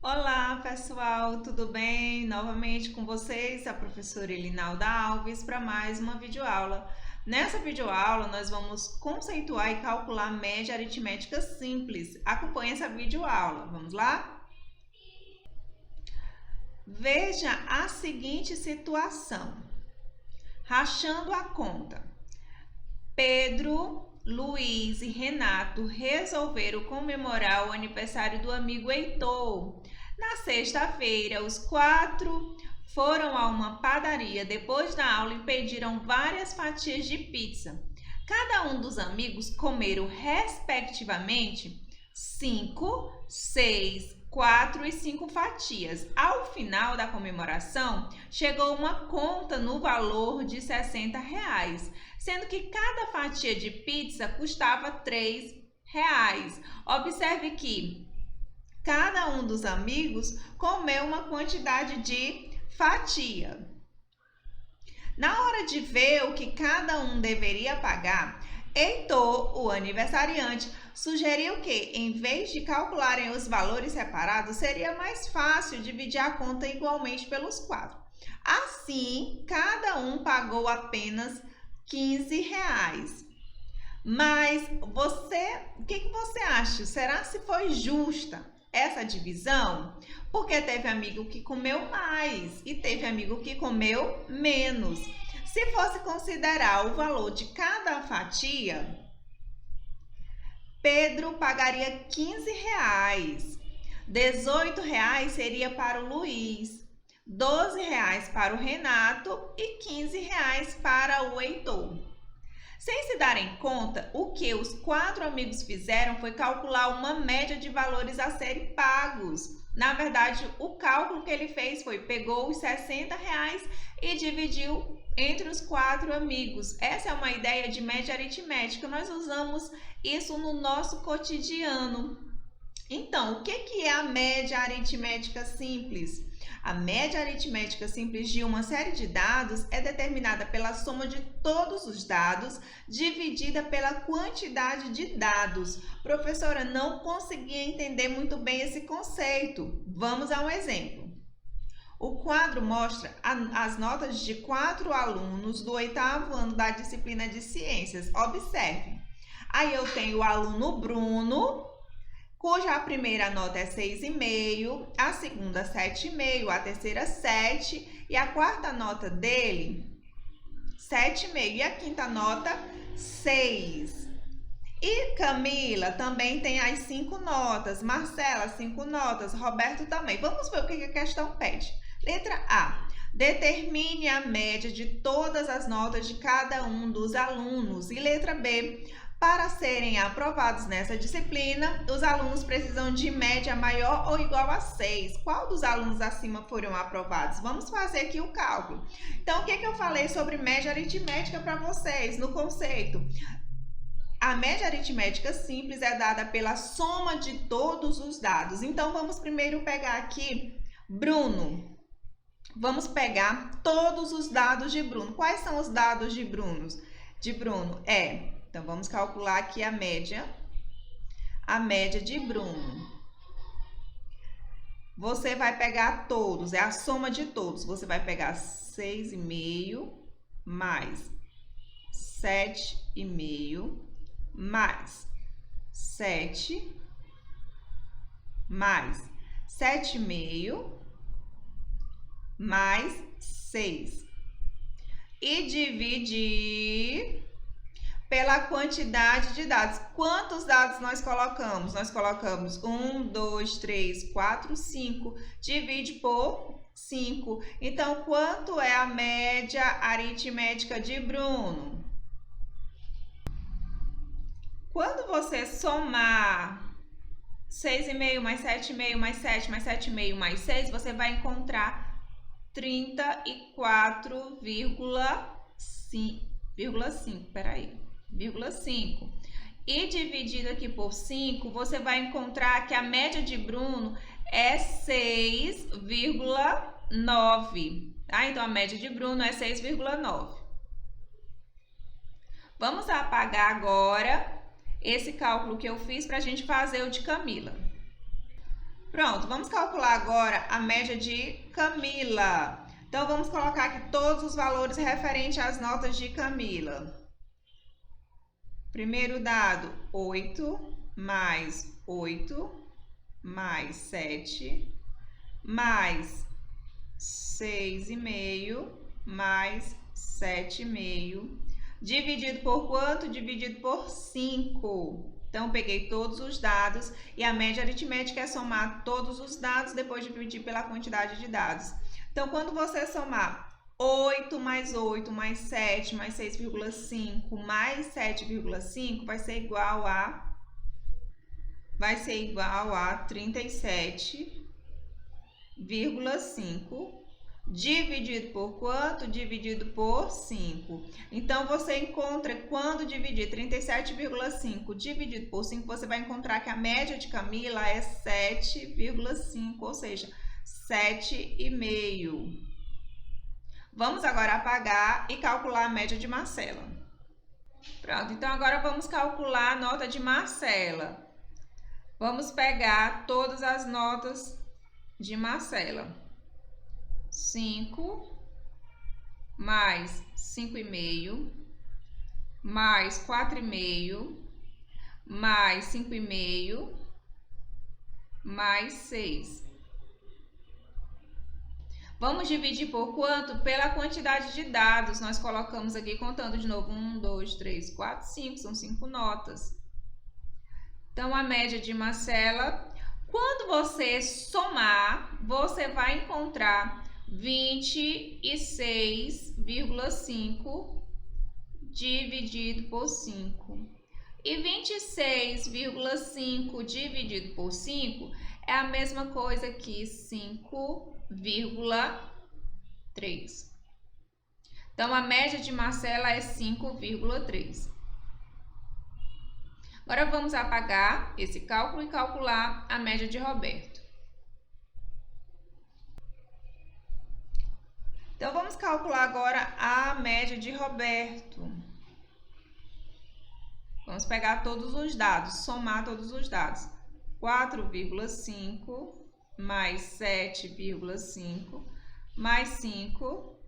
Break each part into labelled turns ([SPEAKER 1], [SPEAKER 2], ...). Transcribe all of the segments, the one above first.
[SPEAKER 1] Olá, pessoal, tudo bem? Novamente com vocês, a professora Elinalda Alves, para mais uma videoaula. Nessa videoaula, nós vamos conceituar e calcular média aritmética simples. Acompanhe essa videoaula. Vamos lá? Veja a seguinte situação. Rachando a conta. Pedro, Luiz e Renato resolveram comemorar o aniversário do amigo Heitor. Na sexta-feira, os quatro foram a uma padaria depois da aula e pediram várias fatias de pizza. Cada um dos amigos comeram respectivamente 5, 6, 4 e 5 fatias. Ao final da comemoração, chegou uma conta no valor de R$ 60, sendo que cada fatia de pizza custava R$ 3. Observe que cada um dos amigos comeu uma quantidade de fatia. Na hora de ver o que cada um deveria pagar, Heitor, o aniversariante, sugeriu que, em vez de calcularem os valores separados, seria mais fácil dividir a conta igualmente pelos quatro. Assim, cada um pagou apenas R$ 15. Mas o que você acha? Será se foi justa essa divisão? Porque teve amigo que comeu mais e teve amigo que comeu menos. Se fosse considerar o valor de cada fatia, Pedro pagaria R$ 15. R$ 18 seria para o Luiz, R$ 12 para o Renato e R$ 15 para o Heitor. Sem se darem conta, o que os quatro amigos fizeram foi calcular uma média de valores a serem pagos. Na verdade, o cálculo que ele fez foi, pegou os R$ 60 e dividiu entre os quatro amigos. Essa é uma ideia de média aritmética. Nós usamos isso no nosso cotidiano. Então, o que é a média aritmética simples? A média aritmética simples de uma série de dados é determinada pela soma de todos os dados dividida pela quantidade de dados. Professora, não consegui entender muito bem esse conceito. Vamos a um exemplo. O quadro mostra as notas de 4 alunos do 8º ano da disciplina de ciências. Observe. Aí eu tenho o aluno Bruno, cuja primeira nota é 6,5, a segunda 7,5, a terceira 7 e a quarta nota dele 7,5 e a quinta nota 6. E Camila também tem as 5 notas, Marcela 5 notas, Roberto também. Vamos ver o que a questão pede. Letra A. Determine a média de todas as notas de cada um dos alunos. E letra B. Para serem aprovados nessa disciplina, os alunos precisam de média maior ou igual a 6. Qual dos alunos acima foram aprovados? Vamos fazer aqui o cálculo. Então, o que eu falei sobre média aritmética para vocês no conceito? A média aritmética simples é dada pela soma de todos os dados. Então, vamos primeiro pegar aqui Bruno. Vamos pegar todos os dados de Bruno. Quais são os dados de Bruno? Então, vamos calcular aqui a média de Bruno. Você vai pegar todos, é a soma de todos. Você vai pegar 6,5 mais 7,5 mais 7 mais 7,5 mais 6 e dividir pela quantidade de dados. Quantos dados nós colocamos? Nós colocamos 1, 2, 3, 4, 5. Divide por 5. Então, quanto é a média aritmética de Bruno? Quando você somar 6,5 mais 7,5 mais 7 mais 7,5 mais 6, você vai encontrar 34,5. E dividido aqui por 5, você vai encontrar que a média de Bruno é 6,9. Tá? Então, a média de Bruno é 6,9. Vamos apagar agora esse cálculo que eu fiz para a gente fazer o de Camila. Pronto, vamos calcular agora a média de Camila. Então, vamos colocar aqui todos os valores referentes às notas de Camila. Primeiro dado, 8 mais 8 mais 7 mais 6,5 mais 7,5 dividido por quanto? Dividido por 5. Então, peguei todos os dados e a média aritmética é somar todos os dados depois de dividir pela quantidade de dados. Então, quando você somar 8 mais 8 mais 7 mais 6,5 mais 7,5 vai ser igual a 37,5 dividido por quanto? Dividido por 5. Então, você encontra, quando dividir 37,5 dividido por 5, você vai encontrar que a média de Camila é 7,5, ou seja, 7,5. Vamos agora apagar e calcular a média de Marcela. Pronto, então agora vamos calcular a nota de Marcela. Vamos pegar todas as notas de Marcela. 5 mais 5,5 mais 4,5 mais 5,5 mais 6. Vamos dividir por quanto? Pela quantidade de dados. Nós colocamos aqui, contando de novo, 1, 2, 3, 4, 5. São 5 notas. Então, a média de Marcela, quando você somar, você vai encontrar 26,5 dividido por 5. E 26,5 dividido por 5 é a mesma coisa que 5,3. Então, a média de Marcela é 5,3. Agora, vamos apagar esse cálculo e calcular a média de Roberto. Então, vamos calcular agora a média de Roberto. Vamos pegar todos os dados, somar todos os dados. 4,5 mais 7,5 mais 5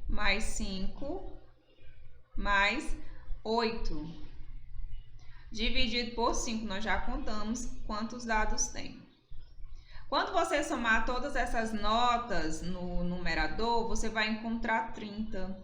[SPEAKER 1] mais 5 mais 8. Dividido por 5, nós já contamos quantos dados tem. Quando você somar todas essas notas no numerador, você vai encontrar 30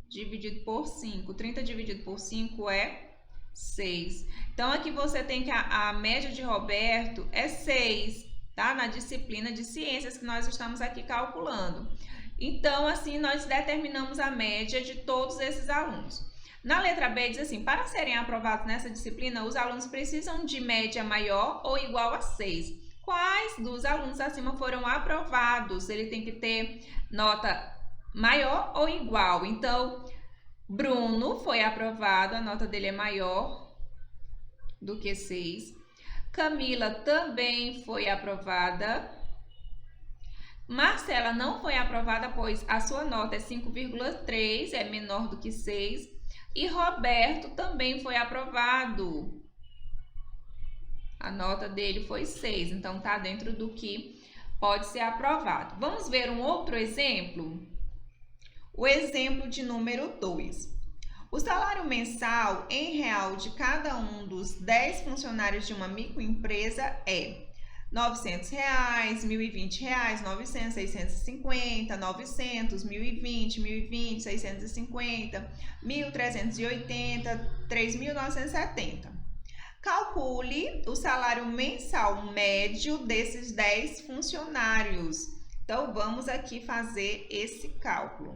[SPEAKER 1] dividido por 5. 30 dividido por 5 é 6. Então, aqui você tem que a média de Roberto é 6, tá? Na disciplina de ciências que nós estamos aqui calculando. Então, assim, nós determinamos a média de todos esses alunos. Na letra B diz assim, para serem aprovados nessa disciplina, os alunos precisam de média maior ou igual a 6. Quais dos alunos acima foram aprovados? Ele tem que ter nota maior ou igual. Então, Bruno foi aprovado, a nota dele é maior do que 6. Camila também foi aprovada. Marcela não foi aprovada, pois a sua nota é 5,3, é menor do que 6. E Roberto também foi aprovado. A nota dele foi 6, então tá dentro do que pode ser aprovado. Vamos ver um outro exemplo? O exemplo de número 2. O salário mensal em real de cada um dos 10 funcionários de uma microempresa é R$900, R$1.020, 900, 650, 900, 1.020, 1.020, 650, 1.380, 3.970. Calcule o salário mensal médio desses 10 funcionários. Então, vamos aqui fazer esse cálculo.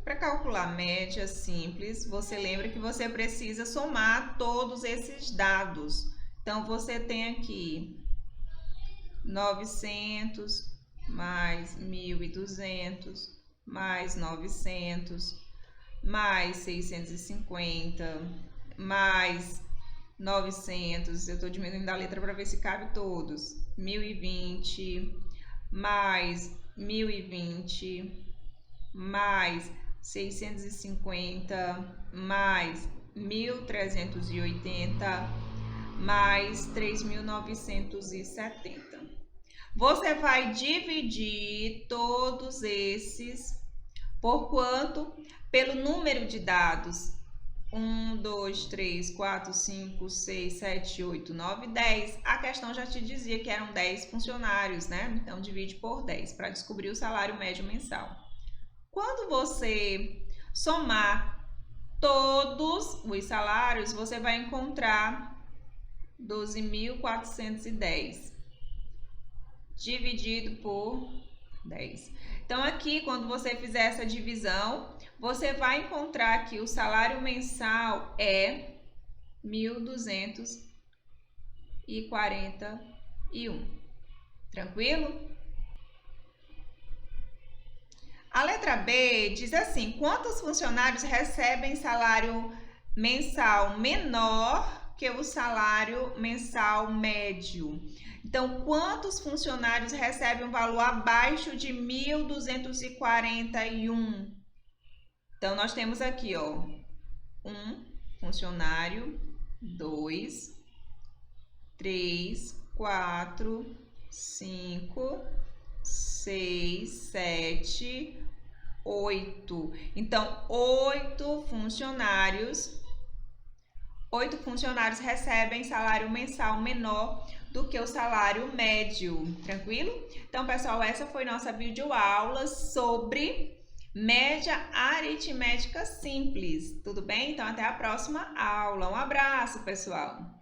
[SPEAKER 1] Para calcular a média simples, você lembra que você precisa somar todos esses dados. Então, você tem aqui 900 mais 1.200 mais 900 mais 650 mais 900. Eu estou diminuindo a letra para ver se cabe todos. 1.020 mais 1.020 mais 650 mais 1.380 mais 3.970. Você vai dividir todos esses por quanto? Pelo número de dados. 1, 2, 3, 4, 5, 6, 7, 8, 9, 10. A questão já te dizia que eram 10 funcionários, né? Então, divide por 10 para descobrir o salário médio mensal. Quando você somar todos os salários, você vai encontrar 12.410 dividido por 10. Então, aqui, quando você fizer essa divisão, você vai encontrar que o salário mensal é 1.241. Tranquilo? A letra B diz assim: quantos funcionários recebem salário mensal menor que o salário mensal médio? Então, quantos funcionários recebem um valor abaixo de 1.241? Então, nós temos aqui, ó, 1 funcionário, 2, 3, 4, 5, 6, 7, 8. Então, 8 funcionários recebem salário mensal menor do que o salário médio, tranquilo? Então, pessoal, essa foi nossa videoaula sobre média aritmética simples, tudo bem? Então, até a próxima aula. Um abraço, pessoal!